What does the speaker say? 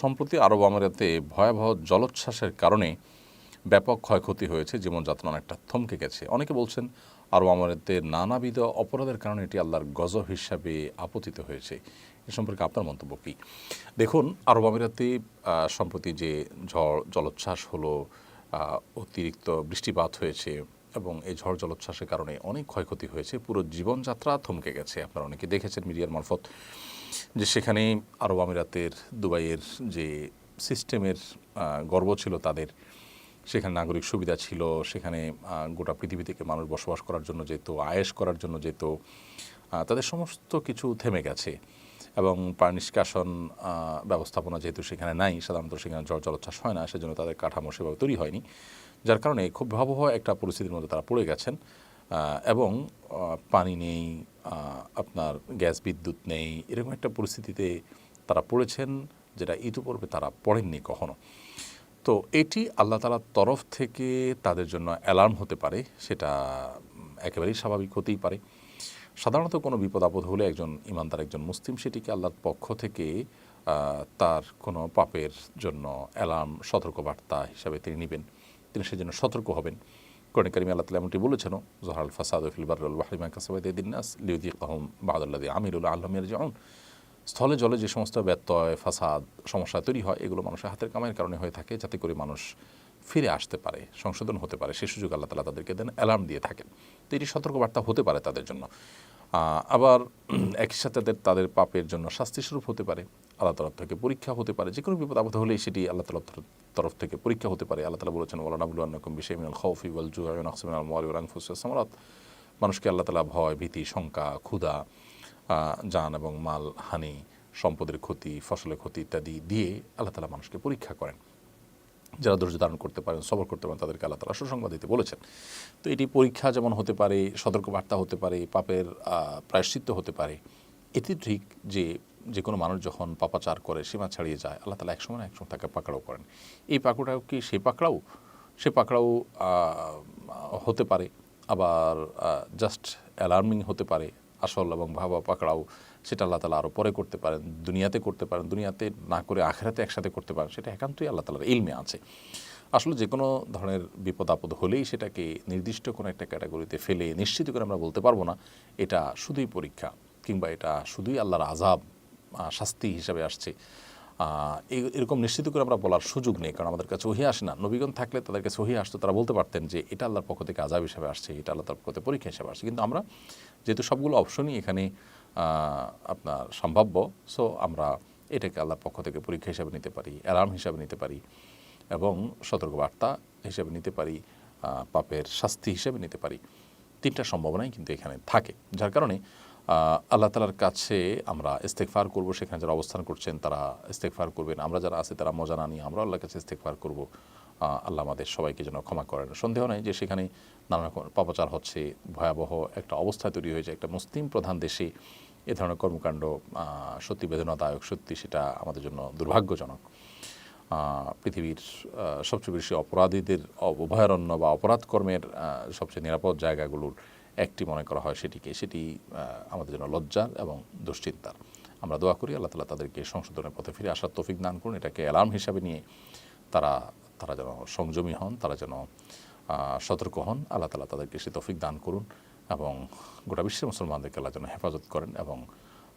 সম্প্রতি আরব আমিরাতে ভয়াবহ জলোচ্ছ্বাসের কারণে ব্যাপক ক্ষয়ক্ষতি হয়েছে, জীবনযাত্রা অনেকটা থমকে গেছে। অনেকে বলছেন আরব আমিরাতে নানাবিধ অপরাধের কারণে এটি আল্লাহর গজব হিসাবে আপতিত হয়েছে। এ সম্পর্কে আপনার মন্তব্য কী? দেখুন, আরব আমিরাতে সম্প্রতি যে ঝড় জলোচ্ছ্বাস হলো, অতিরিক্ত বৃষ্টিপাত হয়েছে এবং এই ঝড় জলোচ্ছ্বাসের কারণে অনেক ক্ষয়ক্ষতি হয়েছে। পুরো জীবনযাত্রা থমকে গেছে। আপনারা অনেকে দেখেছেন মিডিয়ার মারফত যে সেখানে আরব আমিরাতের দুবাইয়ের যে সিস্টেমের গর্ব ছিল তাদের, সেখানে নাগরিক সুবিধা ছিল, সেখানে গোটা পৃথিবী থেকে মানুষ বসবাস করার জন্য যেত, আয়েশ করার জন্য যেত, তাদের সমস্ত কিছু থেমে গেছে। এবং পানি নিষ্কাশন ব্যবস্থাপনা যেহেতু সেখানে নাই, সাধারণত সেখানে ঝড় জলোচ্ছ্বাস হয় না, সেজন্য তাদের কাঠামো সেভাবে তৈরি হয়নি, যার কারণে খুব ভয়াবহ একটা পরিস্থিতির মধ্যে তারা পড়ে গেছেন। এবং পানি নেই, আপনার গ্যাস বিদ্যুৎ নেই, এরকম একটা পরিস্থিতিতে তারা পড়েছেন যেটা ইতিপূর্বে তারা পড়েননি কখনো। তো এটি আল্লাহ তাআলার তরফ থেকে তাদের জন্য অ্যালার্ম হতে পারে, সেটা একেবারেই স্বাভাবিক হতেই পারে। সাধারণত কোনো বিপদ আপদ হলে একজন ইমানদার, একজন মুসলিম, সেটিকে আল্লাহর পক্ষ থেকে তার কোনো পাপের জন্য অ্যালার্ম, সতর্কবার্তা হিসাবে তিনি নেবেন, তিনি সেজন্য সতর্ক হবেন। কোরআনে কারিমে আল্লাহ তাআলা এমনটি বলেছেন, যহারাল ফাসাদু ফিল বাররি ওয়াল বাহরি বিমা কাসাবাত আইদিন নাস লিয়ুযিকাহুম বা'দাল্লাযী আমিলু লাআল্লাহুম ইয়ারজিউন। স্থলে জলে যে সমস্ত ব্যত্যয়, ফাসাদ, সমস্যা তৈরি হয়, এগুলো মানুষের হাতের কামাইয়ের কারণে হয়ে থাকে, যাতে করে মানুষ ফিরে আসতে পারে, সংশোধন হতে পারে, সেই সুযোগ আল্লাহ তাআলা তাদেরকে দেন, অ্যালার্ম দিয়ে থাকেন। তো এটি সতর্কবার্তা হতে পারে তাদের জন্য। আবার একই সাথে তাদের পাপের জন্য শাস্তিস্বরূপ হতে পারে, আল্লাহ তরফ থেকে পরীক্ষা হতে পারে। যে কোনো বিপদ আপদ হলেই সেটি আল্লাহ তাআলার তরফ থেকে পরীক্ষা হতে পারে। আল্লাহ তাআলা বলেছেন, ওয়ালানাবলুওয়ান্নাকুম বিশাইইন মিনাল খাউফি ওয়াল জু'i ওয়া নাকসিন মিনাল আমওয়ালি ওয়াল আনফুসি ওয়াস সামারাত। মানুষকে আল্লাহ তাআলা ভয়, ভীতি, শঙ্কা, ক্ষুধা, জান এবং মাল হানি, সম্পদের ক্ষতি, ফসলের ক্ষতি ইত্যাদি দিয়ে আল্লাহ তাআলা মানুষকে পরীক্ষা করেন। যারা ধৈর্য ধারণ করতে পারেন, সবর করতে পারেন, তাদেরকে আল্লাহ তাআলা সুসংবাদ দিতে বলেছেন। তো এটি পরীক্ষা যেমন হতে পারে, সতর্কবার্তা হতে পারে, পাপের প্রায়শ্চিত্ত হতে পারে। এটি ঠিক যে কোনো মানুষ যখন পাপাচার করে, সীমা ছাড়িয়ে যায়, আল্লাহ তাআলা একসময় না একসময় তাকে পাকড়াও করেন। এই পাকড়াও কি সে পাকড়াও হতে পারে, আবার জাস্ট অ্যালার্মিং হতে পারে। আসল এবং ভাবা পাকড়াও সেটা আল্লাহ তাআলা আরও পরে করতে পারেন, দুনিয়াতে করতে পারেন, দুনিয়াতে না করে আখিরাতে একসাথে করতে পারেন, সেটা একান্তই আল্লাহ তাআলার ইলমে আছে। আসলে যে কোনো ধরনের বিপদ আপদ হলেই সেটাকে নির্দিষ্ট কোনো একটা ক্যাটাগরিতে ফেলে নিশ্চিত করে আমরা বলতে পারবো না এটা শুধুই পরীক্ষা, কিংবা এটা শুধুই আল্লাহর আযাব, শাস্তি হিসাবে আসছে। এরকম নিশ্চিত করে আমরা বলার সুযোগ নেই, কারণ আমাদের কাছে ওহী আসে না। নবীগণ থাকলে তাদের কাছে ওহী আসতো, তারা বলতে পারতেন যে এটা আল্লাহর পক্ষ থেকে আযাব হিসাবে আসছে, এটা আল্লাহর পক্ষ থেকে পরীক্ষা হিসাবে আসছে। কিন্তু আমরা যেহেতু সবগুলো অপশনই এখানে আপনার সম্ভাব্য, সো আমরা এটাকে আল্লাহর পক্ষ থেকে পরীক্ষা হিসাবে নিতে পারি, অ্যালার্ম হিসাবে নিতে পারি, এবং সতর্কবার্তা হিসেবে নিতে পারি, পাপের শাস্তি হিসেবে নিতে পারি। তিনটা সম্ভাবনাই কিন্তু এখানে থাকে, যার কারণে আল্লাহ তাআলার কাছে আমরা ইস্তেগফার করব। সেখানে যারা অবস্থান করছেন তারা ইস্তেগফার করবেন, আমরা যারা আছি তারা মজা না নিয়ে আমরা আল্লাহর কাছে ইস্তেগফার করব। আল্লাহ আমাদের সবাইকে যেন ক্ষমা করেন। সন্দেহ নেই যে সেখানে নানা রকম পাপাচার হচ্ছে, ভয়াবহ একটা অবস্থা তৈরি হয়েছে। একটা মুসলিম প্রধান দেশে এ ধরনের কর্মকাণ্ড সত্যি বেদনাদায়ক, সত্যি সেটা আমাদের জন্য দুর্ভাগ্যজনক। পৃথিবীর সবচেয়ে বেশি অপরাধীদের অভয়ারণ্য বা অপরাধ কর্মের সবচেয়ে নিরাপদ জায়গাগুলোর একটি মনে করা হয় সেটি আমাদের জন্য লজ্জার এবং দুশ্চিন্তার। আমরা দোয়া করি আল্লাহ তাআলা তাদেরকে সংশোধনের পথে ফিরে আসার তৌফিক দান করুন। এটাকে অ্যালার্ম হিসাবে নিয়ে তারা যেন সংযমী হন, তারা যেন সতর্ক হন। আল্লাহ তাআলা তাদেরকে সে তৌফিক দান করুন এবং গোটা বিশ্বের মুসলমানদেরকে আল্লাহ যেন হেফাজত করেন এবং